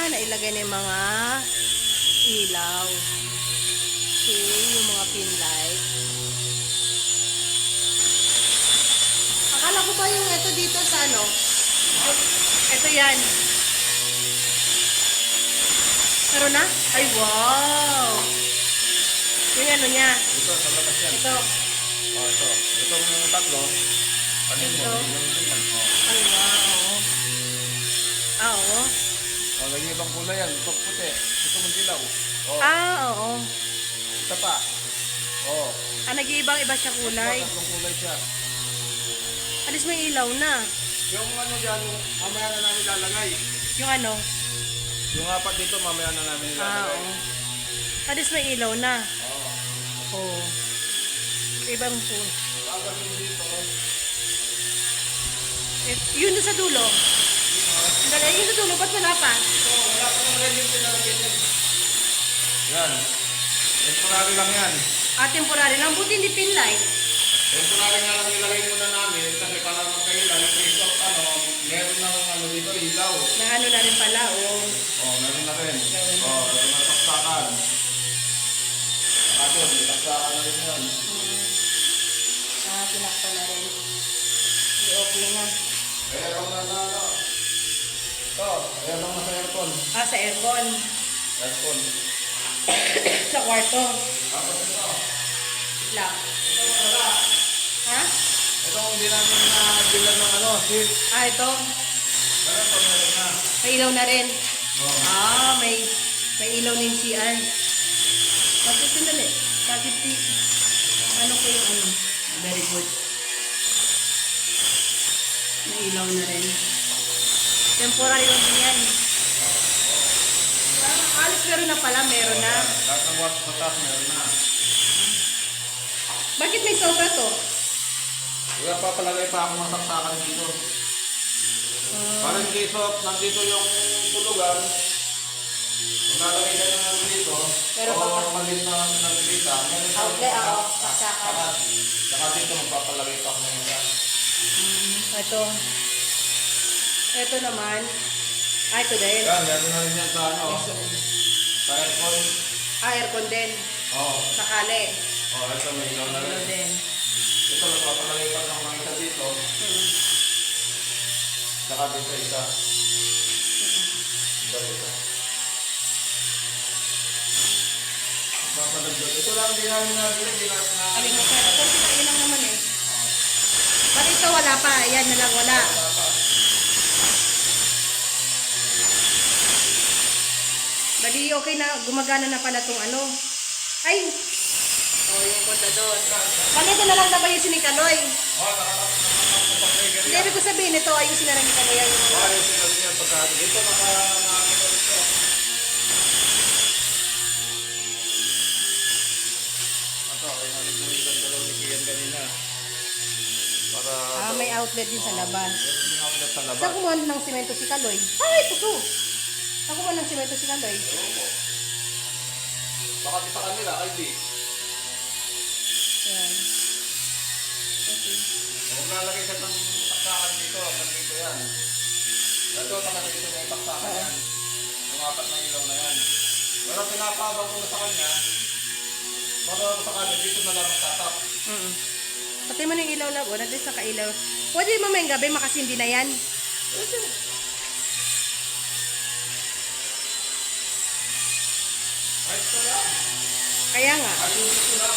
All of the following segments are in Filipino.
nailagay na yung mga ilaw. Okay, yung mga pin light. Akala ko ba yung ito dito sa ano? Ito yan. Pero na? Ay, wow! Yung ano niya? Ito, sa labas yan. Ito. Oh, ito. Itong tatlo. Ano mo? Ito. Oh. Ay, wow. Ah, oo. Oh, lagi ibang kulay yan. Ito puti. Ito mong dilaw. Oh. Ah, oo. Ito pa. Oh. Ah, nag-iibang iba siya kulay. Tatlong kulay siya. Alis mo yung ilaw na. Yung ano dyan, mamaya na namin lalagay. Yung ano? Yung apat dito, mamaya na namin Ah, lalagay. oo. Alis mo yung ilaw na. Oo. Oo. Ibang po. Tapos yung dito. Yun doon sa dulo. Dali, yun sa dulo. Ba't wala pa? Ito, wala pa naman rin yung pinalagay yan. Yan. Temporary lang yan. Ah, temporary lang. Buti hindi pin light. Temporary nga lang nilagay muna namin kasi para magkailan, yung resort, ano, meron ng ano dito, ilaw. Na ano na rin pala. Oo. Oh, meron na rin. Meron na. Oh, ito na saksakan. Ato, saksakan na rin yan. Ah, pinakta na rin. Okay na. Kaya lang na ano. Ito, kaya lang na sa aircon. Ah, sa aircon. Aircon. Sa kwarto. Tapos ito. Lang. Ito, wala. Ha? Ito kung hindi namin na-bilan ng ano, seat. Ah, ito. Meron pa meron na. May ilaw na rin. Oh. Ah, may ilaw na yung CR. Bakit sandali? Bakit ano ko yung ano? Very good. May ilaw na rin. Temporary lang din yan. Alis meron na pala, meron na. Lahat ng watch sa taas meron na. Bakit may sobra to? Kaya papalagay pa ako ng saksakan dito. Para in case of nandito yung tulugan, kung lalagay ka na dito, Pero o papa- malit na nagkita, meron sa Outlet, oo, saksakan. Saka dito magpapalagay pa ako ng isa. Ito. Ito naman. Ah, ito din. Yan, meron na rin yan sa ano, sa aircon. Ah, aircon din. Oo. Sakali. Ito may ilaw na Ilaw rin. din. Ito magpapalagay pa ng mga isa dito, saka dito isa. Ito. Magpapadagdag. Ito lang, di namin nabili, di namin na... Alin mo sir? Ito, yun lang naman eh. Ba't ito wala pa? Yan na lang wala. Bali, okay na. Gumagana na pala tong ano. Ay! Oh, yung punta doon. Bali, ito na lang na ba yung sinikaloy? Hindi, ibig ko sabihin ito, ayusin na lang yung kaloy. Yung mga... Ayos yung natin yan pagka dito nakakita ito. Ito, ay nalimulitan dalaw ni Kian kanina. Para... Ah, may outlet din sa labas. Meron yung outlet sa labas. Saan kumuha ng simento si Kaloy? Ay, puso! Saan kumuha ng simento si Kaloy? Ewan ko. Baka di sa kanila, kay D. Yan. Okay. Huwag lalagay siya ng taksakan dito, hanggang dito yan. Ito, hanggang dito may taksakan yan. Yung apat na ilaw na yan. Pero pinapabang ko na sa kanya, para sa kanya, dito na lang tatap. Pati mo na yung ilaw labo, natin sa kailaw. Pwede mo mamayang gabi, makasindi na yan. Ay, ito yan. Kaya nga. Ay, dito lang.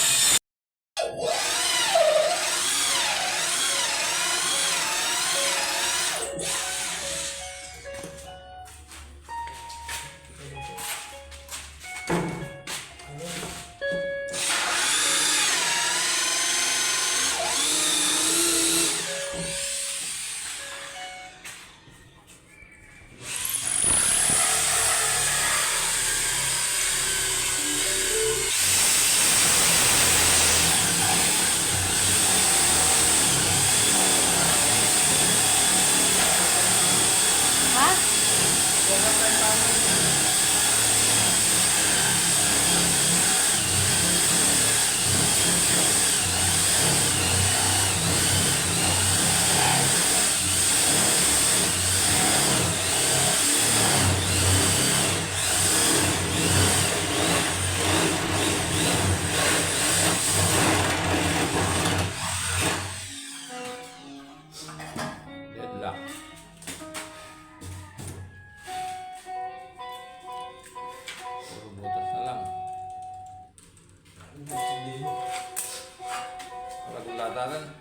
Labanan.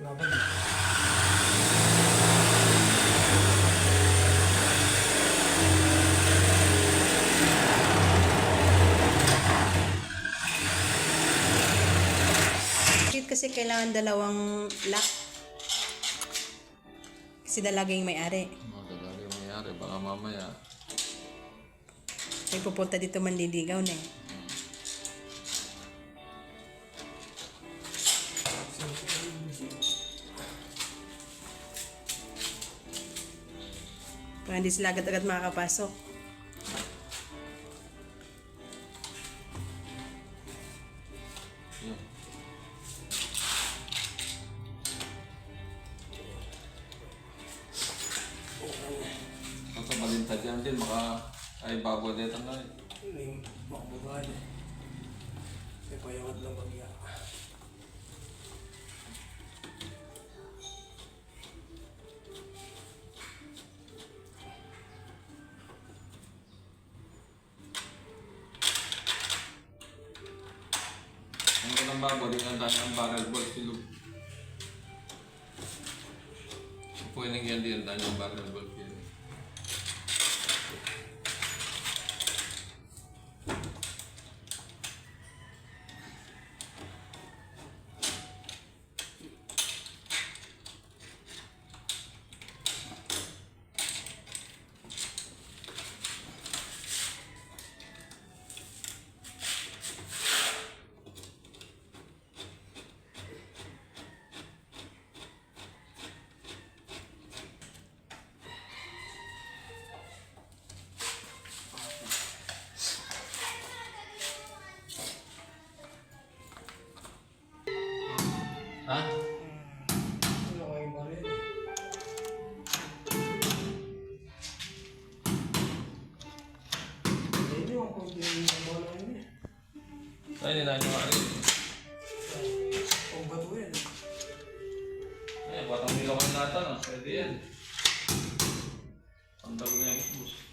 Laban. Bakit kasi kailangan dalawang lock? Kasi dalagay yung may-ari. Talaga yung mayari. Baka mamaya. May pupunta dito manliligaw na eh. Para hindi sila agad-agad makakapasok. Yun. Ito malintad yan din. Ay bago dito na eh. Ano yung makbugan eh. May payawad lang bagya. Ang ganang bago din ang dahil ang barrel ball silog. Pwede yan din ang dahil ang barrel ball silog. Ha? Ano kayong baril? Hindi yung kung hindi yung bola yun eh. Ay, nila nyo nga rin. Kung bato yan. Ay, batang nilawan natin ah. Pwede yan. Ang dami nga yung bus.